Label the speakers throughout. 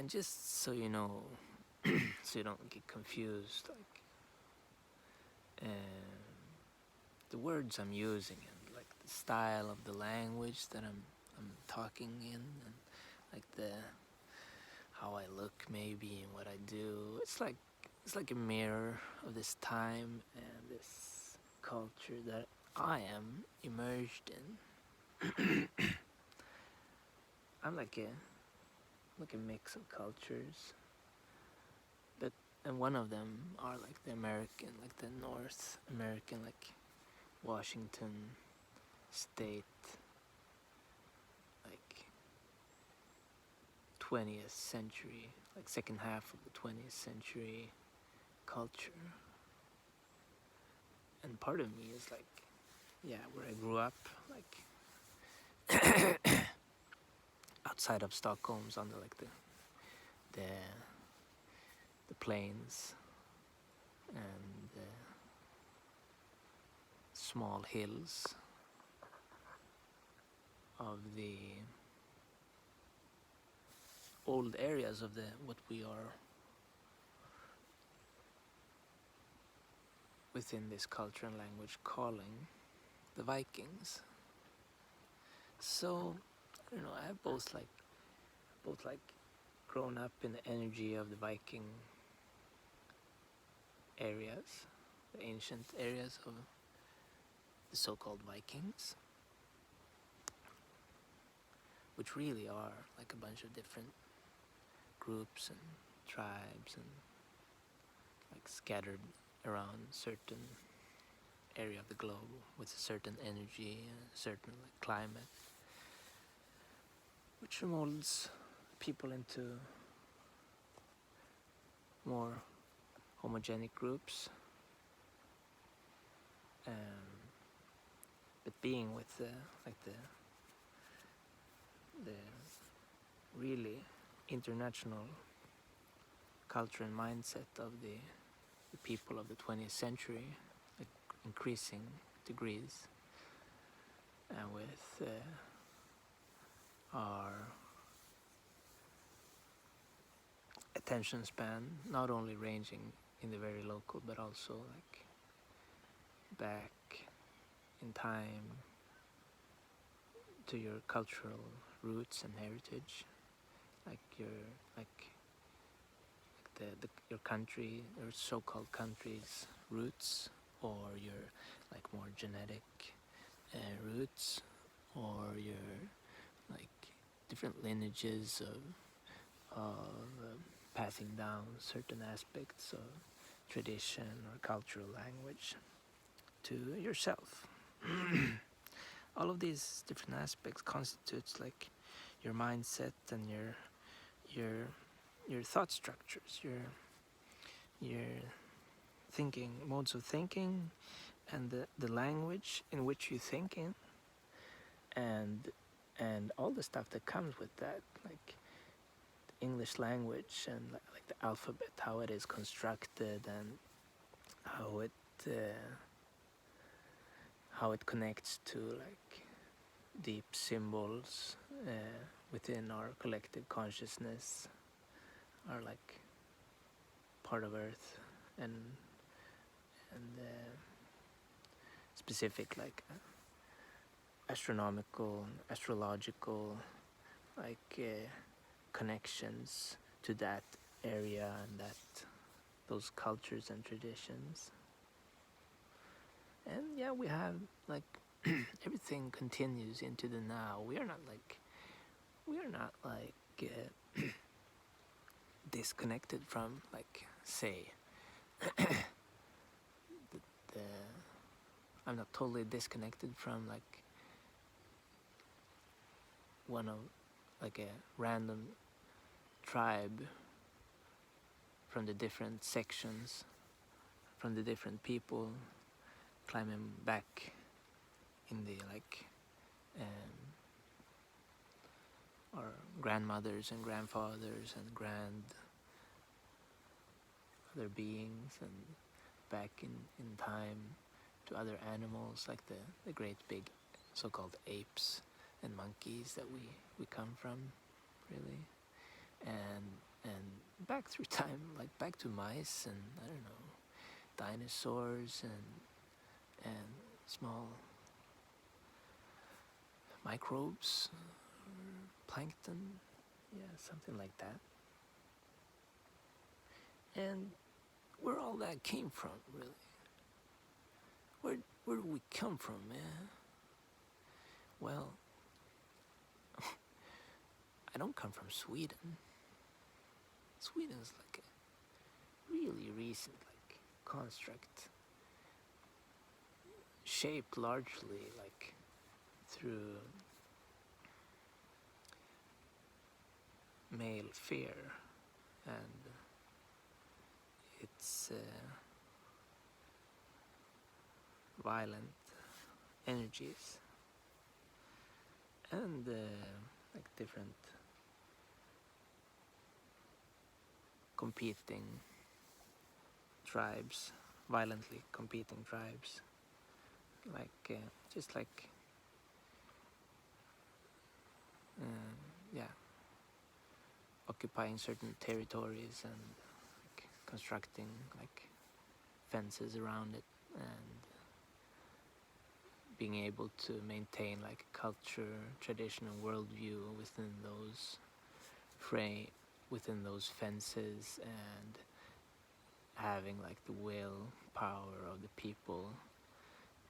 Speaker 1: And just so you know, so you don't get confused, like the words I'm using and like the style of the language that I'm talking in, and like the how I look maybe and what I do. It's like a mirror of this time and this culture that I am immersed in. I'm like a mix of cultures, but and one of them are like the American, like the North American, like Washington State, like 20th century, like second half of the 20th century culture. And part of me is like, yeah, where I grew up, like outside of Stockholm's under like the the plains and the small hills of the old areas of the what we are within this culture and language calling the Vikings. So I don't know, I have both like grown up in the energy of the Viking areas, the ancient areas of the so-called Vikings, which really are like a bunch of different groups and tribes and like scattered around certain area of the globe with a certain energy and a certain like climate, which molds people into more homogenic groups. But being with the really international culture and mindset of the people of the 20th century, like increasing degrees, and with our attention span not only ranging in the very local but also like back in time to your cultural roots and heritage, like your country, your so-called country's roots, or your like more genetic roots, or your like different lineages of passing down certain aspects of tradition or cultural language to yourself. All of these different aspects constitutes like your mindset and your thought structures, your thinking modes of thinking, and the language in which you think in, and all the stuff that comes with that, like the English language and like the alphabet, how it is constructed, and how it connects to like deep symbols within our collective consciousness, are like part of Earth, and specific like astronomical, astrological, like connections to that area and those cultures and traditions. And yeah, we have like everything continues into the now. We are not like disconnected from like say the I'm not totally disconnected from like one of like a random tribe, from the different sections, from the different people climbing back in the like our grandmothers and grandfathers and other beings, and back in time to other animals like the great big so-called apes and monkeys that we come from, really. And and back through time, like back to mice and I don't know, dinosaurs and small microbes, plankton, yeah, something like that. And where all that came from, really? Where do we come from, man? Well, I don't come from Sweden. Sweden is like a really recent like construct, shaped largely like through male fear and its violent energies and like different competing tribes, violently competing tribes, like just like yeah, occupying certain territories and like constructing like fences around it and being able to maintain like a culture, tradition, and worldview within those within those fences, and having like the will power of the people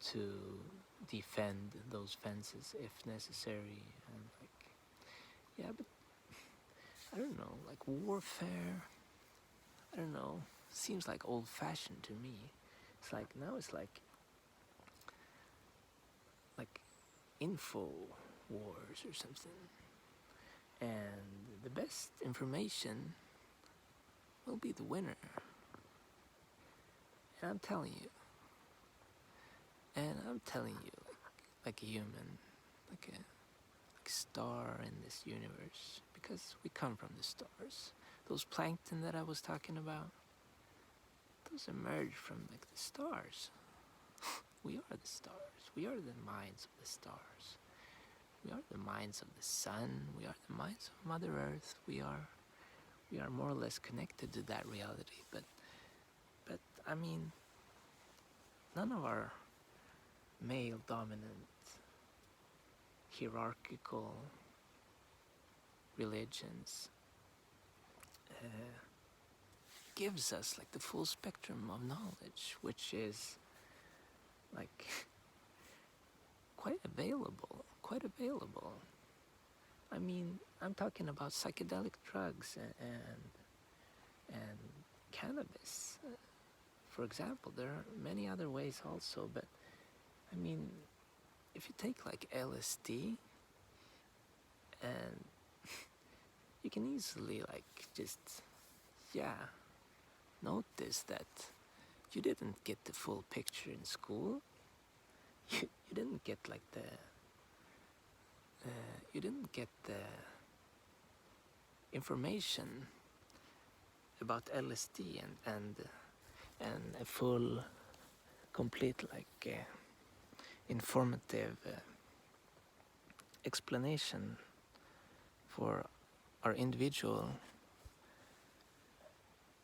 Speaker 1: to defend those fences if necessary. And like, yeah, but I don't know, like warfare, I don't know, seems like old-fashioned to me. It's like now it's like info wars or something, and the best information will be the winner. And I'm telling you, like a human, like a star in this universe, because we come from the stars. Those plankton that I was talking about, those emerge from like the stars. We are the stars. We are the minds of the stars. We are the minds of the sun. We are the minds of Mother Earth. We are more or less connected to that reality. But I mean, none of our male dominant hierarchical religions gives us like the full spectrum of knowledge, which is like quite available. I mean, I'm talking about psychedelic drugs and cannabis. For example, there are many other ways also, but I mean, if you take like LSD, and you can easily like just, yeah, notice that you didn't get the full picture in school. You didn't get like you didn't get the information about LSD and a full, complete like informative explanation for our individual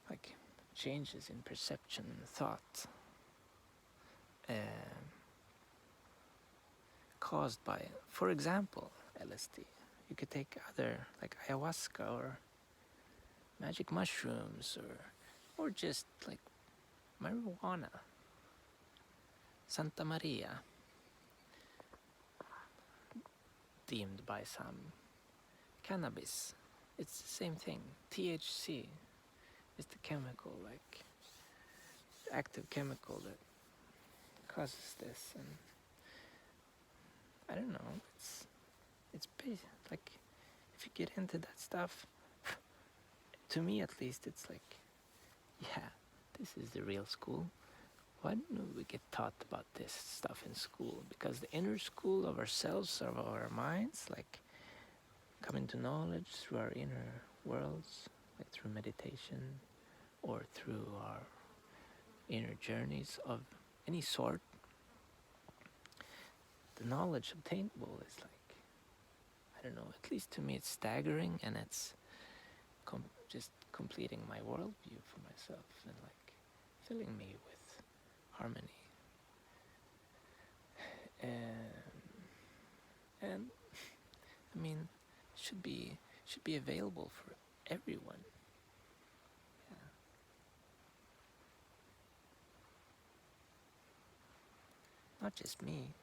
Speaker 1: like changes in perception and thought caused by, for example, LSD. You could take other like ayahuasca or magic mushrooms or just like marijuana, Santa Maria, deemed by some, cannabis. It's the same thing. THC is the chemical, like active chemical that causes this, and I don't know. It's like if you get into that stuff, to me at least, it's like, yeah, this is the real school. Why don't we get taught about this stuff in school? Because the inner school of ourselves, of our minds, like coming to knowledge through our inner worlds, like through meditation or through our inner journeys of any sort, the knowledge obtainable is like, I don't know, at least to me it's staggering, and it's just completing my worldview for myself and like filling me with harmony. And I mean, should be available for everyone. Yeah. Not just me.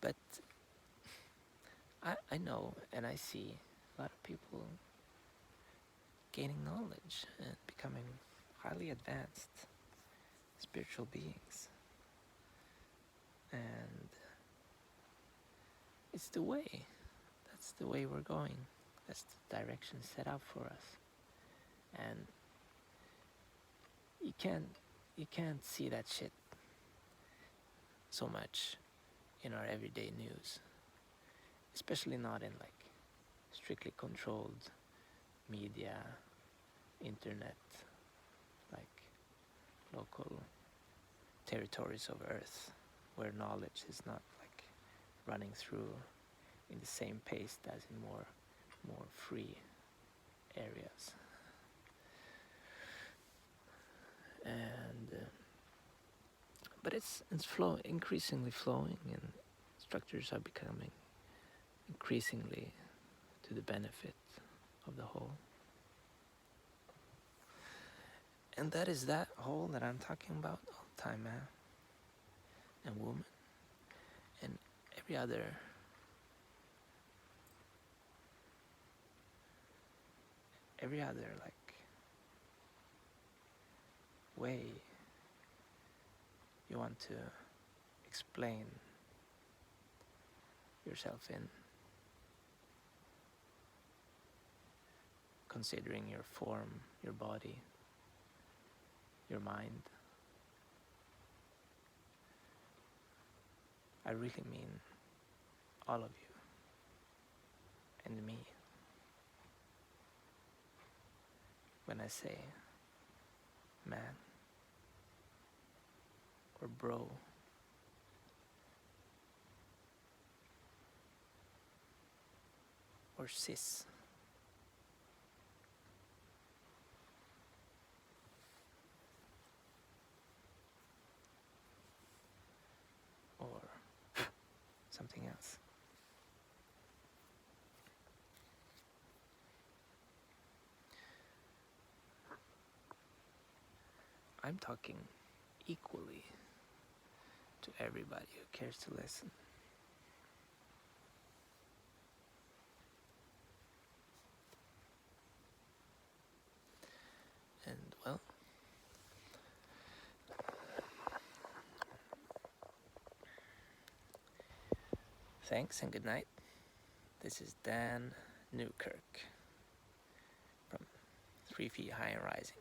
Speaker 1: But I know and I see a lot of people gaining knowledge and becoming highly advanced spiritual beings. And it's the way. That's the way we're going. That's the direction set out for us. And you can't see that shit so much in our everyday news. Especially not in like strictly controlled media, internet, like local territories of Earth, where knowledge is not like running through in the same pace as in more free areas. And but it's increasingly flowing, and structures are becoming increasingly to the benefit of the whole. And that is that whole that I'm talking about all the time, man and woman, and every other like way you want to explain yourself in, considering your form, your body, your mind. I really mean all of you and me when I say man or bro or sis. Or something else. I'm talking equally to everybody who cares to listen. And well, thanks and good night. This is Dan Newkirk from 3 Feet High and Rising.